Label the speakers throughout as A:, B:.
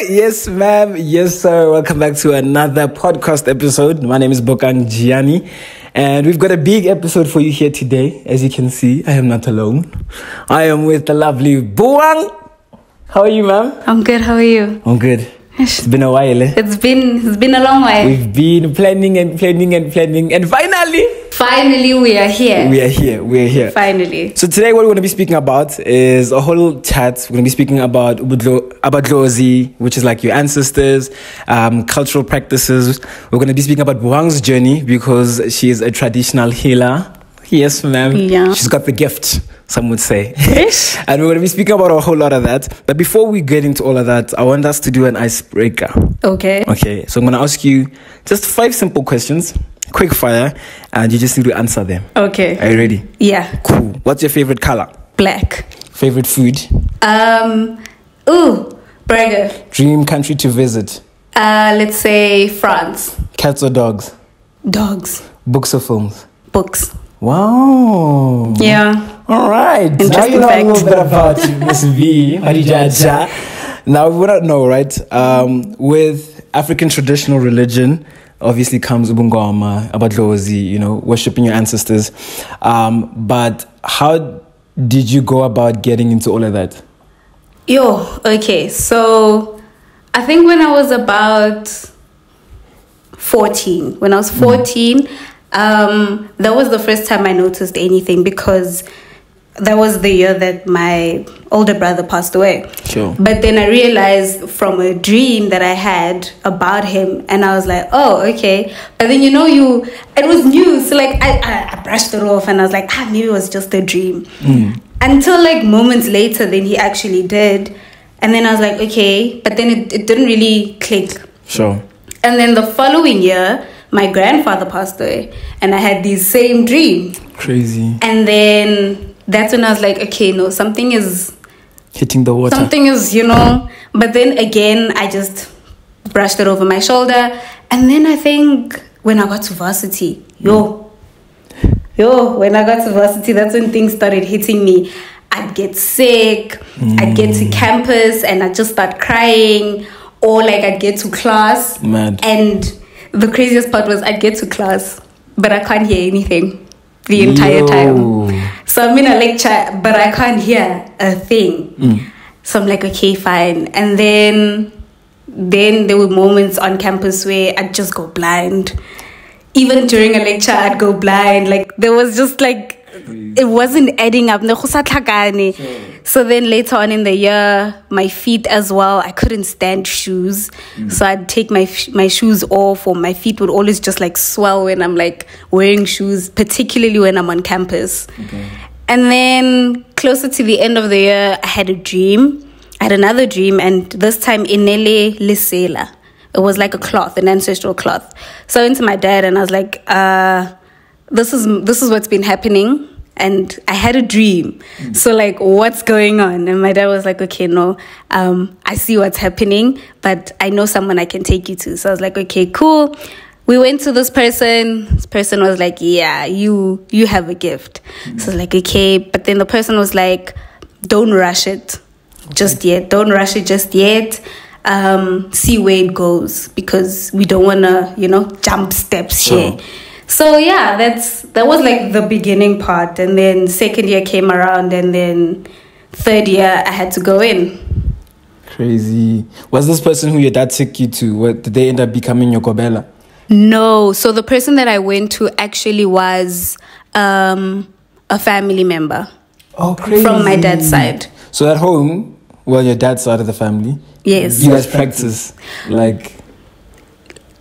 A: Yes, ma'am. Yes, sir. Welcome back to another podcast episode. My name is Bokang, Jiyane, and we've got a big episode for you here today. As you can see, I am not alone. I am with the lovely Buang. How are you, ma'am?
B: I'm good. How are you?
A: I'm good. It's been a while, eh?
B: It's been a long while.
A: We've been planning, and finally
B: we are here.
A: We are here.
B: Finally.
A: So today what we're going to be speaking about is a whole chat. We're going to be speaking about Abadlozi, which is like your ancestors, cultural practices. We're going to be speaking about Buang's journey because she is a traditional healer. Yes, ma'am.
B: Yeah.
A: She's got the gift, some would say.
B: Yes.
A: And we're going to be speaking about a whole lot of that. But before we get into all of that, I want us to do an icebreaker.
B: Okay.
A: So I'm going to ask you just 5 simple questions, quick fire, and you just need to answer them.
B: Okay.
A: Are you ready?
B: Yeah.
A: Cool. What's your favorite color?
B: Black.
A: Favorite food?
B: Burger.
A: Dream country to visit?
B: Let's say France.
A: Cats or dogs?
B: Dogs.
A: Books or films?
B: Books.
A: Wow.
B: Yeah.
A: All right. Now
B: Interesting
A: you know
B: fact.
A: a little bit about you, Miss V. Marijaja. Now, we don't know, right? With African traditional religion, obviously comes Ubungoma, Abadlozi, worshipping your ancestors. But how did you go about getting into all of that?
B: Okay. So, I think when I was about 14, that was the first time I noticed anything because that was the year that my older brother passed away.
A: Sure.
B: But then I realized from a dream that I had about him, and I was like, oh, okay. But then, it was new. So, like, I brushed it off, and I was like, maybe it was just a dream. Until, like, moments later, then he actually did. And then I was like, okay. But then it didn't really click.
A: Sure.
B: And then the following year, my grandfather passed away, and I had this same dream.
A: Crazy.
B: And then that's when I was like, okay, no, something is
A: hitting the water.
B: Something is, But then again, I just brushed it over my shoulder. And then I think when I got to varsity, when I got to varsity, that's when things started hitting me. I'd get sick. I'd get to campus and I'd just start crying. Or like I'd get to class.
A: Mad.
B: And the craziest part was I'd get to class, but I can't hear anything the entire time. So I'm in a lecture, but I can't hear a thing. So I'm like, okay, fine. And then there were moments on campus where I'd just go blind. Even during a lecture, I'd go blind. Like, there was just like, it wasn't adding up. So then later on in the year, my feet as well, I couldn't stand shoes. So I'd take my shoes off, or my feet would always just like swell when I'm like wearing shoes, particularly when I'm on campus.
A: Okay.
B: And then closer to the end of the year, I had a dream. I had another dream, and this time Ndebele lesela. It was like a cloth, an ancestral cloth. So I went to my dad and I was like, this is what's been happening. And I had a dream. So like, what's going on? And my dad was like, okay, no, I see what's happening, but I know someone I can take you to. So I was like, okay, cool. We went to this person. This person was like, yeah, you have a gift. So I was like, okay. But then the person was like, don't rush it just yet. Don't rush it just yet. See where it goes, because we don't want to, jump steps here. So yeah, that was like the beginning part. And then second year came around, and then third year I had to go in.
A: Crazy. Was this person who your dad took you to, did they end up becoming your Kobela?
B: No. So the person that I went to actually was a family member.
A: Oh, crazy.
B: From my dad's side.
A: So at home, your dad's side of the family,
B: yes,
A: you guys practice like...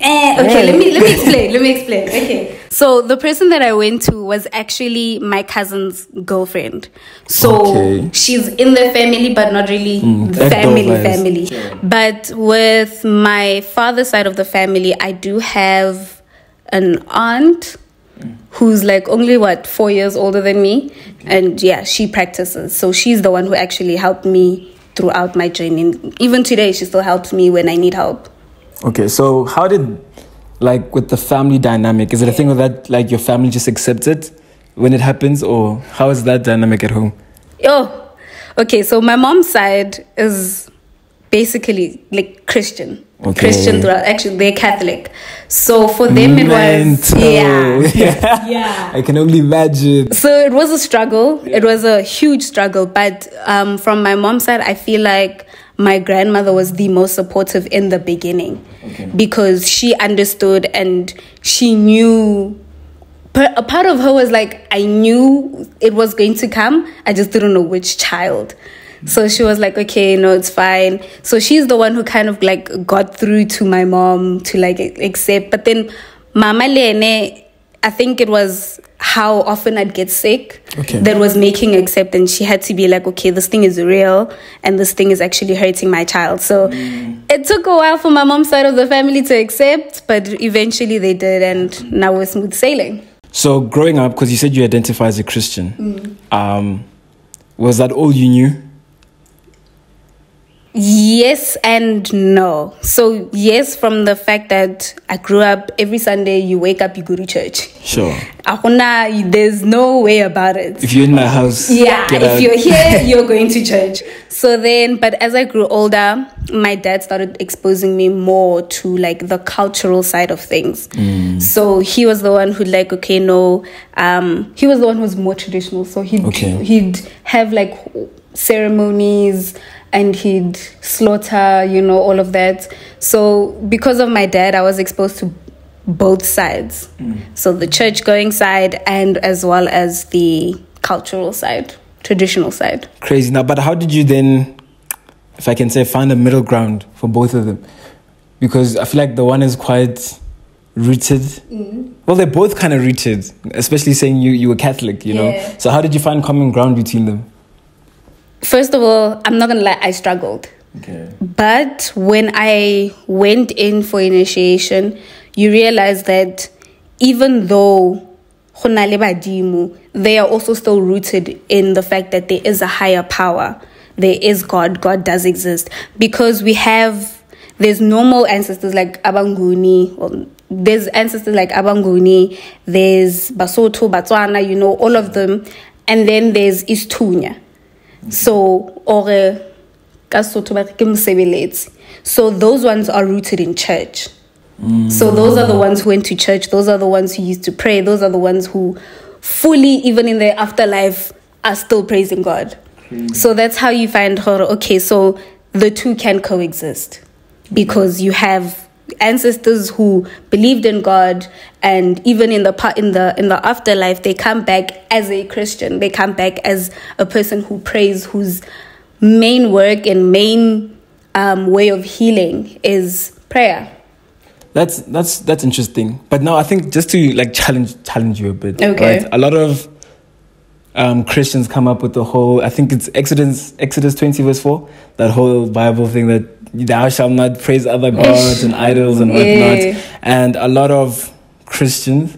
B: Okay, let me explain. Okay. So the person that I went to was actually my cousin's girlfriend. So she's in the family, but not really family. Sure. But with my father's side of the family, I do have an aunt who's like only 4 years older than me. And yeah, she practices. So she's the one who actually helped me throughout my journey. Even today, she still helps me when I need help.
A: Okay, so how did, with the family dynamic, is it a thing that, your family just accepts it when it happens, or how is that dynamic at home?
B: Okay, so my mom's side is basically like Christian.
A: Okay.
B: Christian throughout. Actually, they're Catholic. So for them, it was yeah.
A: I can only imagine.
B: So it was a struggle. It was a huge struggle. But from my mom's side, I feel like my grandmother was the most supportive in the beginning, because she understood and she knew. A part of her was like, I knew it was going to come. I just didn't know which child. So she was like, okay, no, it's fine. So she's the one who kind of like got through to my mom to like accept. But then Mama Lene, I think it was how often I'd get sick that was making acceptance. She had to be like, okay, this thing is real and this thing is actually hurting my child. So it took a while for my mom's side of the family to accept, but eventually they did, and now we're smooth sailing.
A: So growing up, because you said you identify as a Christian, was that all you knew?
B: Yes and no. So yes, from the fact that I grew up, every Sunday you wake up, you go to church.
A: Sure.
B: There's no way about it.
A: If you're in my house,
B: if you're here, you're going to church. So then, but as I grew older, my dad started exposing me more to like the cultural side of things. So he was the one who'd like, okay, no, he was the one who was more traditional. So he'd have like ceremonies, and he'd slaughter, all of that. So because of my dad, I was exposed to both sides. So the church-going side and as well as the cultural side, traditional side.
A: Crazy. Now, but how did you then, if I can say, find a middle ground for both of them? Because I feel like the one is quite rooted. Well, they're both kind of rooted, especially saying you were Catholic, you know. So how did you find common ground between them?
B: First of all, I'm not going to lie, I struggled. But when I went in for initiation, you realize that even though they are also still rooted in the fact that there is a higher power. There is God. God does exist. Because there's normal ancestors like Abanguni. There's ancestors like Abanguni. There's Basotho, Batswana, all of them. And then there's Istunya. So, so those ones are rooted in church. So those are the ones who went to church. Those are the ones who used to pray. Those are the ones who fully, even in their afterlife, are still praising God. So that's how you find her. Okay, so the two can coexist, because you have ancestors who believed in God, and even in the afterlife, they come back as a Christian. They come back as a person who prays, whose main work and main way of healing is prayer.
A: That's interesting. But now I think just to like challenge you a bit.
B: Okay.
A: Right? A lot of Christians come up with the whole, I think it's Exodus 20 verse 4, that whole Bible thing that thou shalt not praise other gods and idols and whatnot. And a lot of Christians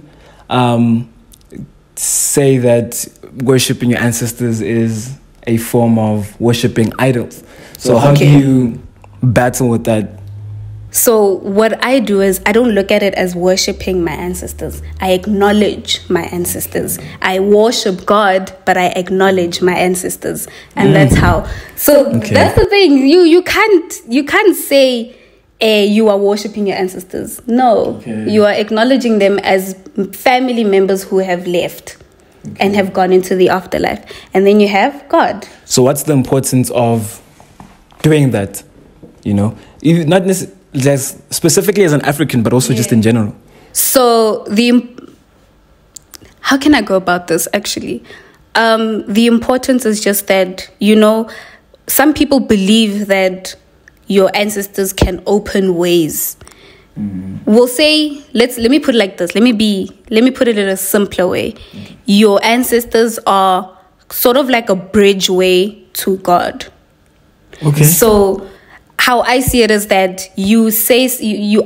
A: say that worshipping your ancestors is a form of worshipping idols. So how do you battle with that?
B: So what I do is I don't look at it as worshipping my ancestors. I acknowledge my ancestors. I worship God, but I acknowledge my ancestors, and that's how. So that's the thing. You can't say you are worshipping your ancestors. No, you are acknowledging them as family members who have left and have gone into the afterlife, and then you have God.
A: So what's the importance of doing that? Not necessarily. Specifically as an African, but also just in general. So
B: how can I go about this actually? The importance is just that, some people believe that your ancestors can open ways. We'll say, let me put it like this. Let me put it in a simpler way. Your ancestors are sort of like a bridge way to God.
A: Okay.
B: So how I see it is that you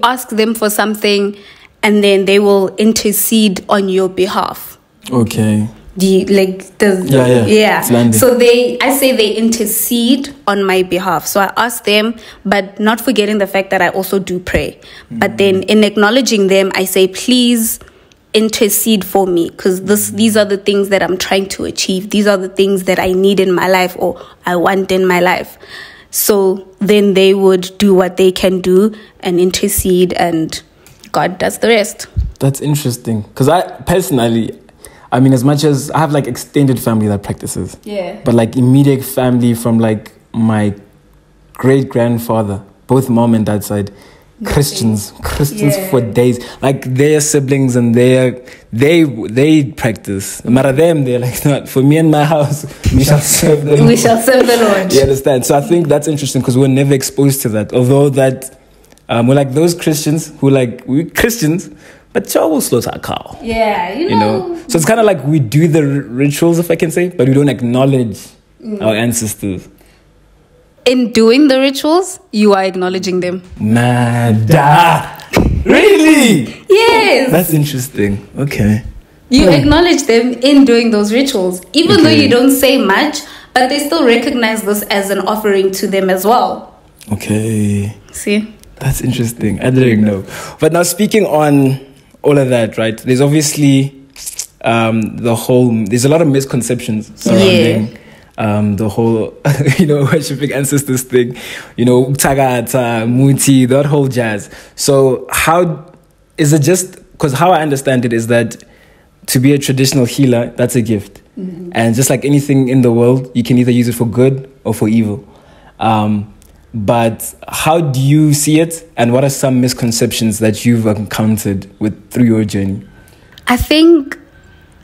B: ask them for something, and then they will intercede on your behalf.
A: Okay.
B: Yeah. So I say they intercede on my behalf. So I ask them, but not forgetting the fact that I also do pray. But then in acknowledging them, I say, please intercede for me, because these are the things that I'm trying to achieve. These are the things that I need in my life, or I want in my life. So then they would do what they can do and intercede, and God does the rest.
A: That's interesting. Because I personally, I mean, as much as I have like extended family that practices, but like immediate family from like my great grandfather, both mom and dad side, Christians for days. Like their siblings and they practice. Matter them, they're like, not for me and my house, we shall serve the Lord.
B: We shall serve the Lord.
A: You understand? So I think that's interesting because we're never exposed to that. Although that we're like those Christians who like we're Christians, but y'all will slaughter a cow.
B: Yeah, you know.
A: So it's kind of like we do the rituals, if I can say, but we don't acknowledge our ancestors.
B: In doing the rituals, you are acknowledging them.
A: Nada. Really?
B: Yes.
A: That's interesting. Okay.
B: You acknowledge them in doing those rituals. Even though you don't say much, but they still recognize this as an offering to them as well.
A: Okay.
B: See?
A: That's interesting. I didn't know. But now speaking on all of that, right? There's obviously there's a lot of misconceptions surrounding the whole, worshipping ancestors thing, Tagata, Muti, that whole jazz. So how is it just, because how I understand it is that to be a traditional healer, that's a gift. Mm-hmm. And just like anything in the world, you can either use it for good or for evil. But how do you see it? And what are some misconceptions that you've encountered through your journey?
B: I think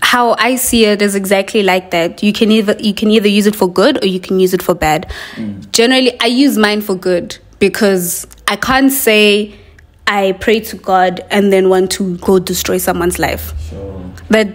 B: how I see it is exactly like that. You can either use it for good or you can use it for bad. Generally, I use mine for good because I can't say I pray to God and then want to go destroy someone's life. Sure. They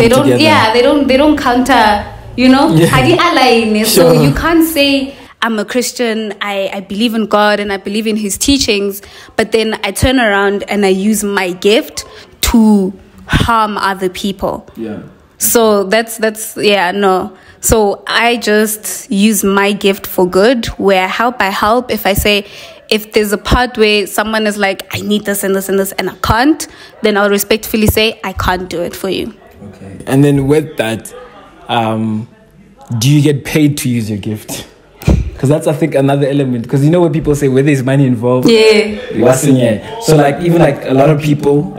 B: don't counter, Yeah. So you can't say I'm a Christian, I believe in God and I believe in his teachings, but then I turn around and I use my gift to harm other people. Yeah. So that's no. So I just use my gift for good. Where I help. If there's a part where someone is like, I need this and this and this and I can't, then I'll respectfully say, I can't do it for you.
A: Okay. And then with that, do you get paid to use your gift? Because that's, I think, another element. Because when people say where there's money involved, so like even like a lot of people,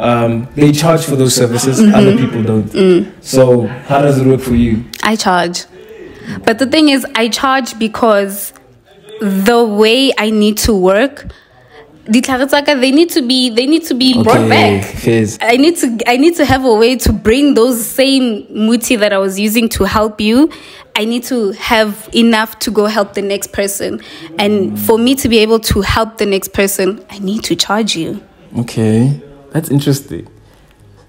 A: they charge for those services. Mm-hmm. Other people don't. So how does it work for you?
B: I charge, but the thing is, I charge because the way I need to work, they need to be brought back.
A: Fizz.
B: I need to have a way to bring those same muti that I was using to help you. I need to have enough to go help the next person. And for me to be able to help the next person, I need to charge you.
A: Okay. That's interesting.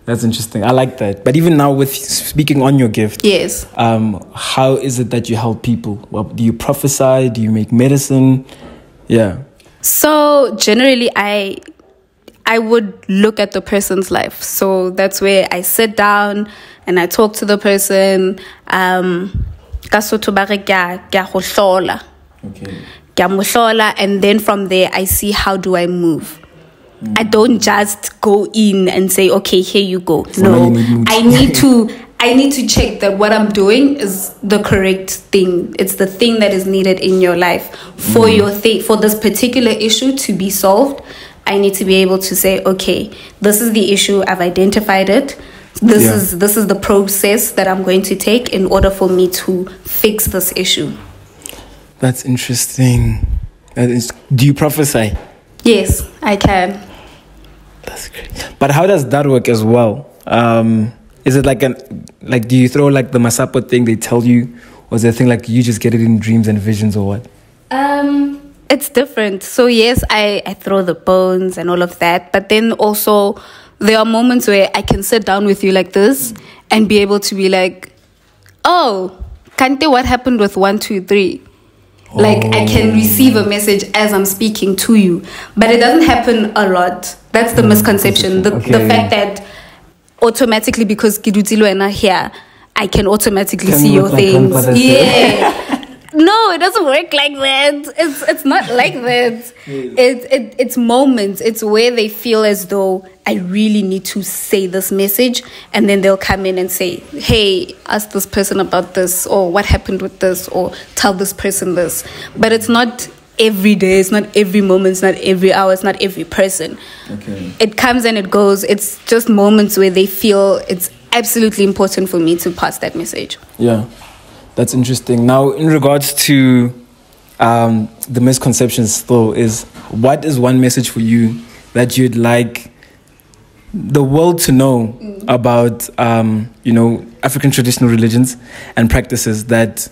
A: I like that. But even now with speaking on your gift,
B: yes.
A: How is it that you help people? Well, do you prophesy? Do you make medicine? Yeah.
B: So generally, I would look at the person's life. So that's where I sit down and I talk to the person. Okay. And then from there, I see how do I move. I don't just go in and say, okay, here you go. No, I need to check that what I'm doing is the correct thing. It's the thing that is needed in your life for for this particular issue to be solved. I need to be able to say, okay, this is the issue. I've identified it. This is the process that I'm going to take in order for me to fix this issue.
A: That's interesting. Do you prophesy?
B: Yes, I can.
A: That's great. But how does that work as well? Is it do you throw like the Masapo thing they tell you? Or is it a thing like you just get it in dreams and visions or what?
B: It's different. So yes, I throw the bones and all of that. But then also there are moments where I can sit down with you like this and be able to be like, oh, Kante, what happened with 1, 2, 3? Like I can receive a message as I'm speaking to you. But it doesn't happen a lot. That's the misconception. The fact that automatically because Kidutilo and I here, I can automatically see your things. Yeah. No, it doesn't work like that. It's not like that. It's moments. It's where they feel as though I really need to say this message, and then they'll come in and say, hey, ask this person about this, or what happened with this, or tell this person this. But it's not every day, it's not every moment, it's not every hour, it's not every person.
A: Okay.
B: It comes and it goes. It's just moments where they feel it's absolutely important for me to pass that message.
A: Yeah. That's interesting. Now, in regards to the misconceptions still is, what is one message for you that you'd like the world to know about, African traditional religions and practices that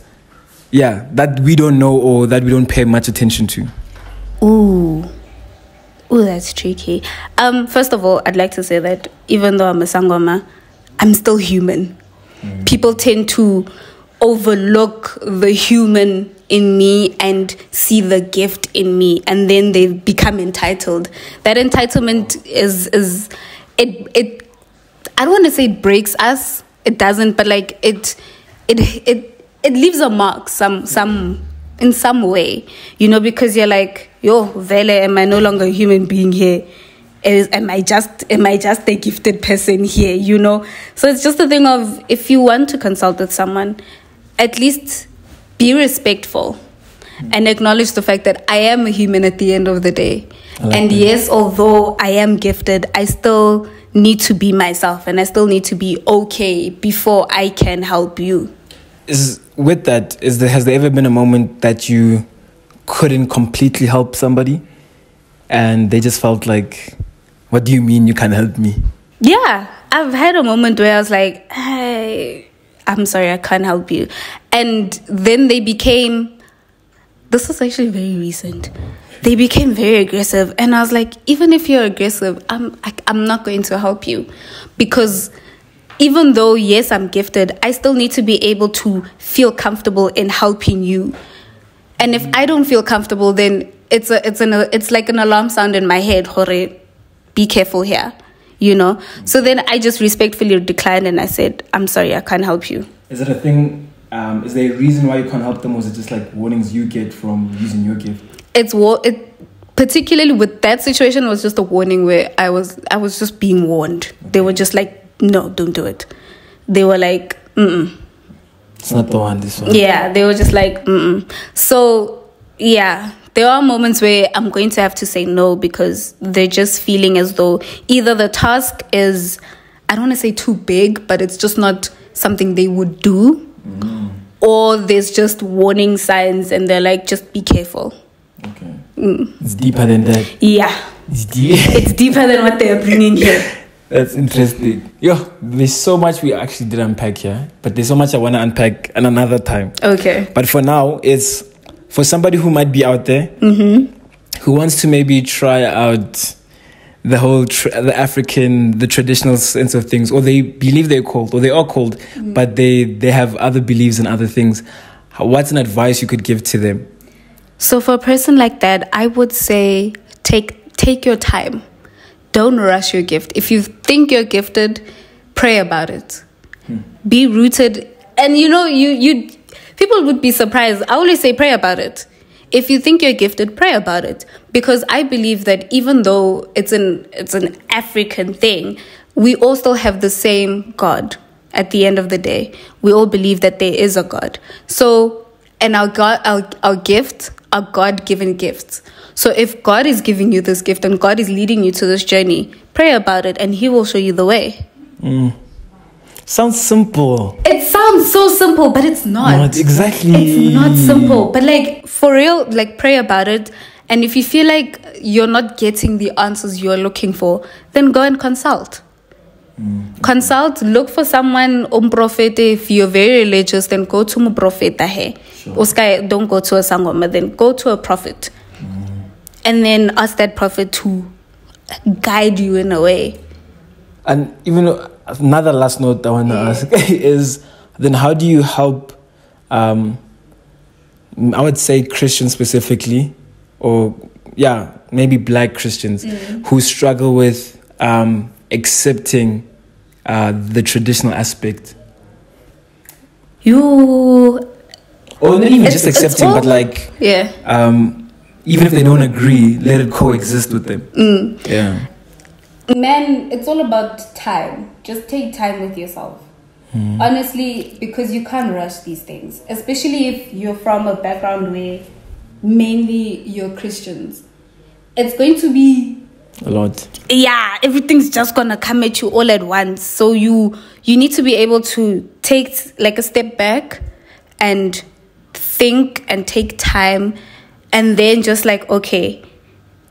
A: we don't know or that we don't pay much attention to?
B: Ooh, that's tricky. First of all, I'd like to say that even though I'm a Sangoma, I'm still human. People tend to overlook the human in me and see the gift in me, and then they become entitled. That entitlement is it I don't want to say it breaks us. It doesn't, but like it leaves a mark in some way, because you're like, yo, vele, am I no longer a human being here? Am I just a gifted person here, So it's just a thing of, if you want to consult with someone, at least be respectful and acknowledge the fact that I am a human at the end of the day. And yes, although I am gifted, I still need to be myself, and I still need to be okay before I can help you.
A: Has there ever been a moment that you couldn't completely help somebody and they just felt like, what do you mean you can't help me?
B: Yeah, I've had a moment where I was like, hey, I'm sorry, I can't help you. And then this was actually very recent. They became very aggressive. And I was like, even if you're aggressive, I'm not going to help you. Because even though, yes, I'm gifted, I still need to be able to feel comfortable in helping you. And if I don't feel comfortable, then it's like an alarm sound in my head. Hore, be careful here. So then I just respectfully declined and I said, I'm sorry, I can't help you.
A: Is it a thing? Is there a reason why you can't help them, or is it just like warnings you get from using your gift?
B: Particularly with that situation, was just a warning where I was just being warned. Okay. They were just like, no, don't do it. They were like,
A: it's not the one, this one.
B: Yeah, they were just like, So, yeah, there are moments where I'm going to have to say no, because they're just feeling as though either the task is, I don't want to say too big, but it's just not something they would do. Or there's just warning signs and they're like, just be careful.
A: Okay. It's deeper than that.
B: Yeah. It's deeper than what they're bringing here.
A: That's interesting. There's so much we actually did unpack here, but there's so much I want to unpack at another time.
B: Okay.
A: But for now, it's for somebody who might be out there, who wants to maybe try out the whole the traditional sense of things, or they believe they're called, or they are called, but they have other beliefs and other things. What's an advice you could give to them?
B: So for a person like that, I would say take your time. Don't rush your gift. If you think you're gifted, pray about it. Be rooted. And you people would be surprised. I always say pray about it. If you think you're gifted, pray about it. Because I believe that even though it's an African thing, we all still have the same God at the end of the day. We all believe that there is a God. So, and our gifts are God-given gifts. So if God is giving you this gift and God is leading you to this journey, pray about it and He will show you the way.
A: Sounds simple.
B: It sounds so simple, but it's not.
A: Not exactly.
B: It's not simple. But like, for real, like, pray about it. And if you feel like you're not getting the answers you're looking for, then go and consult. Consult, look for someone, prophet. If you're very religious, then go to a prophet. Sure. Don't go to a sangoma, then go to a prophet. And then ask that prophet to guide you in a way.
A: And even another last note I want to ask is, then how do you help, I would say Christians specifically, or maybe Black Christians who struggle with accepting the traditional aspect? or not even
B: It's-
A: just
B: it's
A: accepting,
B: all-
A: but like,
B: Yeah.
A: even if they don't agree, let it coexist with them. Yeah.
B: Man, it's all about time. Just take time with yourself. Honestly, because you can't rush these things, especially if you're from a background where mainly you're Christians. It's going to be,
A: A lot.
B: yeah, everything's just gonna come at you all at once. So you need to be able to take like a step back and think and take time, and then just like, okay,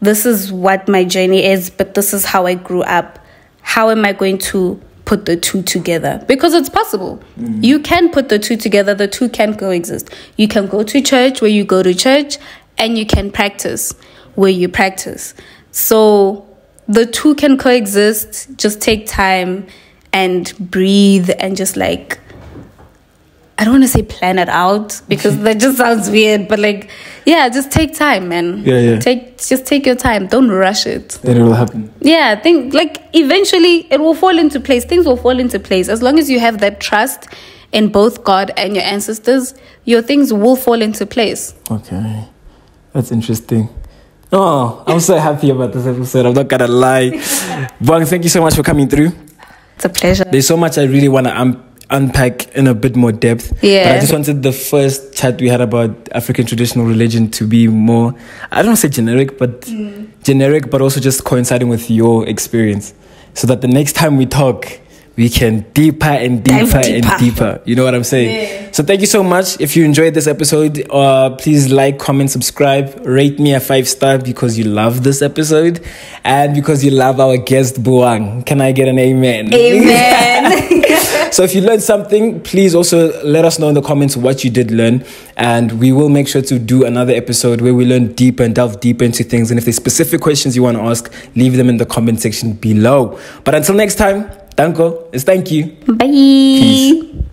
B: this is what my journey is, but this is how I grew up. How am I going to put the two together? Because it's possible. You can put the two together. The two can coexist. You can go to church where you go to church, and you can practice where you practice. So the two can coexist. Just take time and breathe and just like, I don't want to say plan it out because that just sounds weird, but like, yeah, just take time, man.
A: Yeah.
B: Just take your time. Don't rush it.
A: Then it will happen.
B: Yeah, I think like eventually it will fall into place. Things will fall into place. As long as you have that trust in both God and your ancestors, your things will fall into place.
A: Okay. That's interesting. Oh, I'm so happy about this episode. I'm not gonna lie. Buang, thank you so much for coming through.
B: It's a pleasure.
A: There's so much I really want to unpack in a bit more depth.
B: Yeah.
A: But I just wanted the first chat we had about African traditional religion to be more, I don't want to say generic, but also just coinciding with your experience. So that the next time we talk, we can deeper and deeper and deeper. You know what I'm saying?
B: Yeah.
A: So thank you so much. If you enjoyed this episode, please like, comment, subscribe, rate me a 5-star because you love this episode and because you love our guest Buang. Can I get an amen?
B: Amen.
A: So if you learned something, please also let us know in the comments what you did learn, and we will make sure to do another episode where we learn deeper and delve deeper into things. And if there's specific questions you want to ask, leave them in the comment section below. But until next time, Danko is thank you.
B: Bye.
A: Peace.